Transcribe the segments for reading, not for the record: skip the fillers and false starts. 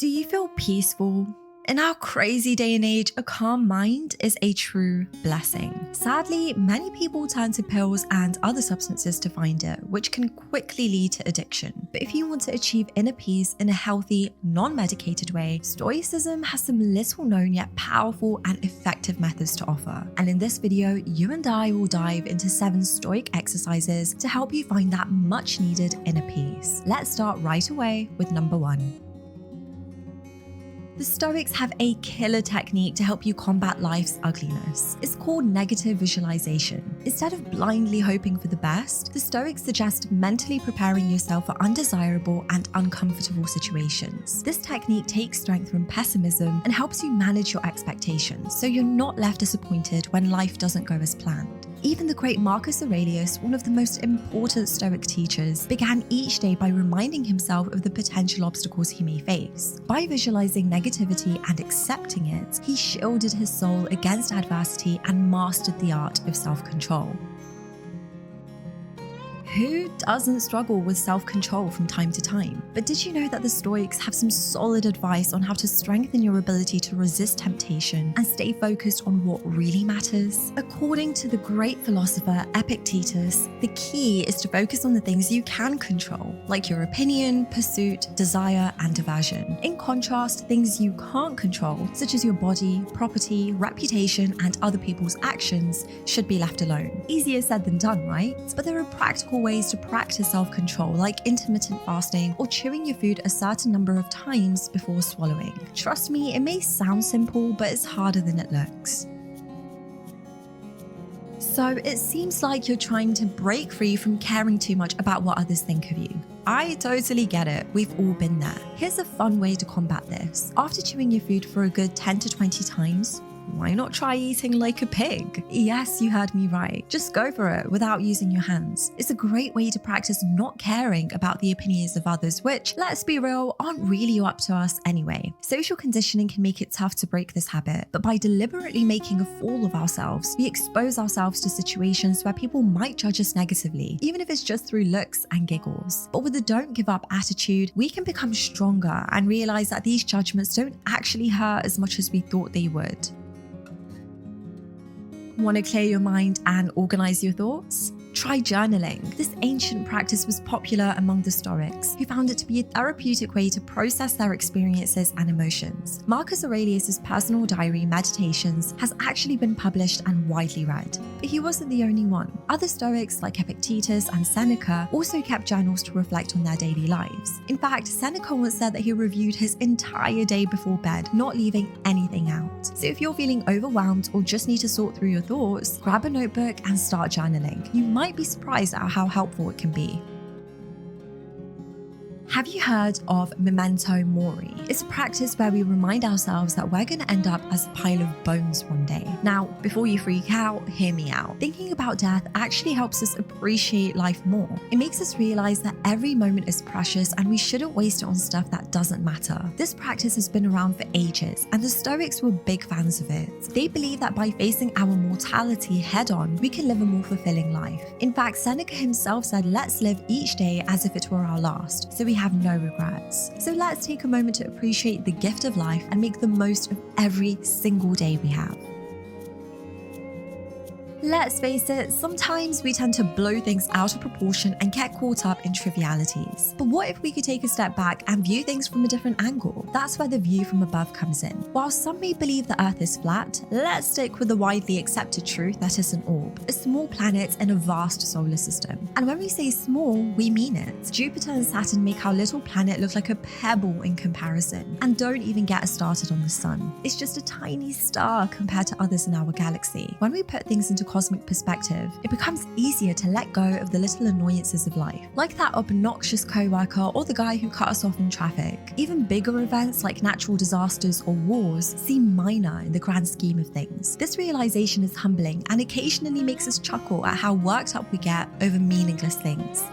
Do you feel peaceful? In our crazy day and age, a calm mind is a true blessing. Sadly, many people turn to pills and other substances to find it, which can quickly lead to addiction. But if you want to achieve inner peace in a healthy, non-medicated way, Stoicism has some little known yet powerful and effective methods to offer. And in this video, you and I will dive into 7 Stoic exercises to help you find that much needed inner peace. Let's start right away with number 1. The Stoics have a killer technique to help you combat life's ugliness. It's called negative visualization. Instead of blindly hoping for the best, the Stoics suggest mentally preparing yourself for undesirable and uncomfortable situations. This technique takes strength from pessimism and helps you manage your expectations, so you're not left disappointed when life doesn't go as planned. Even the great Marcus Aurelius, one of the most important Stoic teachers, began each day by reminding himself of the potential obstacles he may face. By visualizing negativity and accepting it, he shielded his soul against adversity and mastered the art of self-control. Who doesn't struggle with self-control from time to time? But did you know that the Stoics have some solid advice on how to strengthen your ability to resist temptation and stay focused on what really matters? According to the great philosopher Epictetus, the key is to focus on the things you can control, like your opinion, pursuit, desire, and aversion. In contrast, things you can't control, such as your body, property, reputation, and other people's actions, should be left alone. Easier said than done, right? But there are practical ways to practice self-control, like intermittent fasting or chewing your food a certain number of times before swallowing. Trust me, it may sound simple, but it's harder than it looks. So it seems like you're trying to break free from caring too much about what others think of you. I totally get it, we've all been there. Here's a fun way to combat this. After chewing your food for a good 10 to 20 times, why not try eating like a pig? Yes, you heard me right. Just go for it without using your hands. It's a great way to practice not caring about the opinions of others, which, let's be real, aren't really up to us anyway. Social conditioning can make it tough to break this habit, but by deliberately making a fool of ourselves, we expose ourselves to situations where people might judge us negatively, even if it's just through looks and giggles. But with the don't give up attitude, we can become stronger and realize that these judgments don't actually hurt as much as we thought they would. Want to clear your mind and organize your thoughts? Try journaling. This ancient practice was popular among the Stoics, who found it to be a therapeutic way to process their experiences and emotions. Marcus Aurelius' personal diary, Meditations, has actually been published and widely read. But he wasn't the only one. Other Stoics like Epictetus and Seneca also kept journals to reflect on their daily lives. In fact, Seneca once said that he reviewed his entire day before bed, not leaving anything out. So if you're feeling overwhelmed or just need to sort through your thoughts, grab a notebook and start journaling. You might be surprised at how helpful it can be. Have you heard of Memento Mori? It's a practice where we remind ourselves that we're going to end up as a pile of bones one day. Now, before you freak out, hear me out. Thinking about death actually helps us appreciate life more. It makes us realize that every moment is precious and we shouldn't waste it on stuff that doesn't matter. This practice has been around for ages, and the Stoics were big fans of it. They believe that by facing our mortality head-on, we can live a more fulfilling life. In fact, Seneca himself said, "Let's live each day as if it were our last, so we have no regrets." So let's take a moment to appreciate the gift of life and make the most of every single day we have. Let's face it, sometimes we tend to blow things out of proportion and get caught up in trivialities. But what if we could take a step back and view things from a different angle? That's where the view from above comes in. While some may believe the Earth is flat, let's stick with the widely accepted truth that it's an orb, a small planet in a vast solar system. And when we say small, we mean it. Jupiter and Saturn make our little planet look like a pebble in comparison. And don't even get us started on the Sun. It's just a tiny star compared to others in our galaxy. When we put things into cosmic perspective, it becomes easier to let go of the little annoyances of life, like that obnoxious co-worker or the guy who cut us off in traffic. Even bigger events like natural disasters or wars seem minor in the grand scheme of things. This realization is humbling and occasionally makes us chuckle at how worked up we get over meaningless things.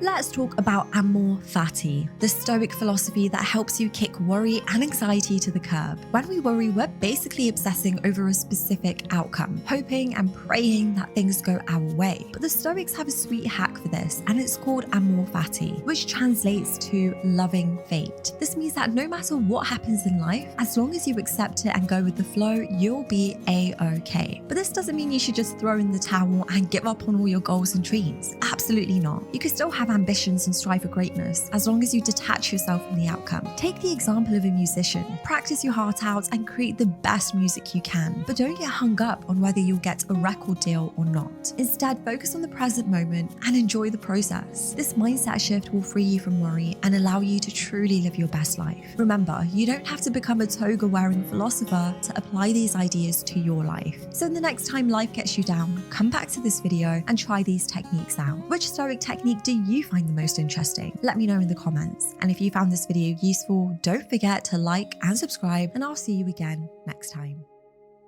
Let's talk about Amor Fati, the Stoic philosophy that helps you kick worry and anxiety to the curb. When we worry, we're basically obsessing over a specific outcome, hoping and praying that things go our way. But the Stoics have a sweet hack for this, and it's called Amor Fati, which translates to loving fate. This means that no matter what happens in life, as long as you accept it and go with the flow, you'll be a-okay. But this doesn't mean you should just throw in the towel and give up on all your goals and dreams. Absolutely not. You can still have ambitions and strive for greatness as long as you detach yourself from the outcome. Take the example of a musician. Practice your heart out and create the best music you can, but don't get hung up on whether you'll get a record deal or not. Instead, focus on the present moment and enjoy the process. This mindset shift will free you from worry and allow you to truly live your best life. Remember, you don't have to become a toga-wearing philosopher to apply these ideas to your life. So the next time life gets you down, come back to this video and try these techniques out. Which Stoic technique do you find the most interesting? Let me know in the comments. And if you found this video useful, don't forget to like and subscribe, and I'll see you again next time.